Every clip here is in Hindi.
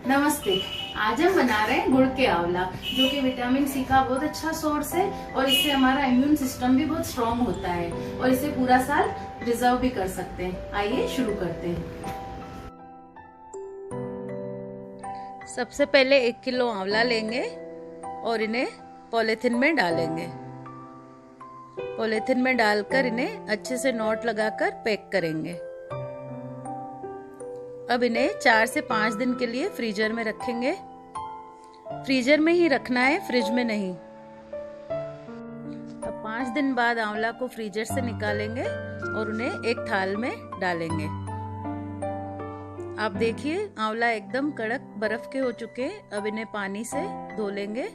नमस्ते। आज हम बना रहे हैं गुड़ के आंवला, जो कि विटामिन सी का बहुत अच्छा सोर्स है और इससे हमारा इम्यून सिस्टम भी बहुत स्ट्रांग होता है और इसे पूरा साल प्रिजर्व भी कर सकते हैं। आइए शुरू करते हैं। सबसे पहले 1 किलो आंवला लेंगे और इन्हें पॉलीथिन में डालेंगे। पॉलीथिन में डालकर इन्हें अच्छे से नॉट लगाकर पैक करेंगे। अब इन्हें 4 से 5 दिन के लिए फ्रीजर में रखेंगे। फ्रीजर में ही रखना है, फ्रिज में नहीं। अब 5 दिन बाद आंवला को फ्रीजर से निकालेंगे और उन्हें एक थाल में डालेंगे। आप देखिए आंवला एकदम कड़क बर्फ के हो चुके हैं। अब इन्हें पानी से धो लेंगे।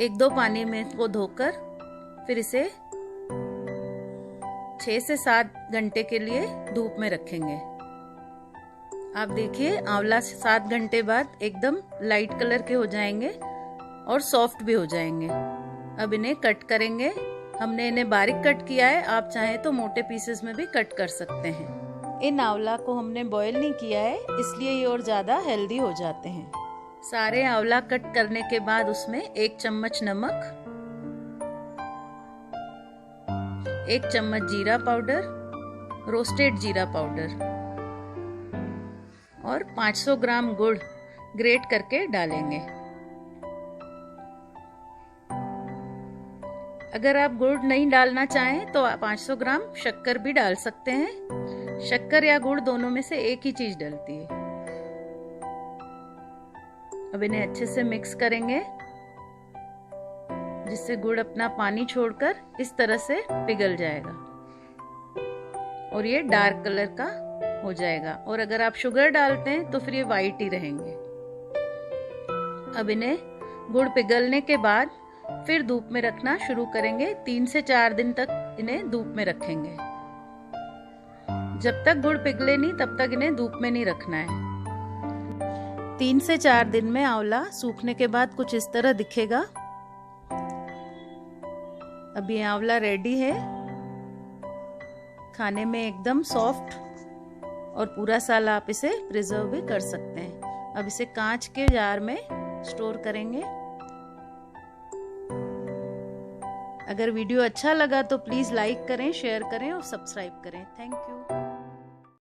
1-2 पानी में को धोकर फिर इसे 6 से 7 घंटे के लिए धूप में रखेंगे। आप देखिए आंवला 7 घंटे बाद एकदम लाइट कलर के हो जाएंगे और सॉफ्ट भी हो जाएंगे। अब इन्हें कट करेंगे। हमने इन्हें बारीक कट किया है, आप चाहें तो मोटे पीसेस में भी कट कर सकते हैं। इन आंवला को हमने बॉईल नहीं किया है, इसलिए ये और ज्यादा हेल्दी हो जाते हैं। सारे आंवला कट करने के बाद उसमें 1 चम्मच नमक, 1 चम्मच जीरा पाउडर, रोस्टेड जीरा पाउडर और 500 ग्राम गुड़ ग्रेट करके डालेंगे। अगर आप गुड़ नहीं डालना चाहें तो 500 ग्राम शक्कर भी डाल सकते हैं। शक्कर या गुड़ दोनों में से एक ही चीज डलती है। अब इन्हें अच्छे से मिक्स करेंगे, जिससे गुड़ अपना पानी छोड़कर इस तरह से पिघल जाएगा और ये डार्क कलर का हो जाएगा। और अगर आप शुगर डालते हैं तो फिर ये वाइट ही रहेंगे। अब इन्हें गुड़ पिघलने के बाद फिर धूप में रखना शुरू करेंगे। 3 से 4 दिन तक इन्हें धूप में रखेंगे। जब तक गुड़ पिघले नहीं तब तक इन्हें धूप में नहीं रखना है। 3 से 4 दिन में आंवला सूखने के बाद कुछ इस तरह दिखेगा। अब ये आंवला रेडी है। खाने में एकदम सॉफ्ट और पूरा साल आप इसे प्रिजर्व भी कर सकते हैं। अब इसे कांच के जार में स्टोर करेंगे। अगर वीडियो अच्छा लगा तो प्लीज लाइक करें, शेयर करें और सब्सक्राइब करें। Thank you.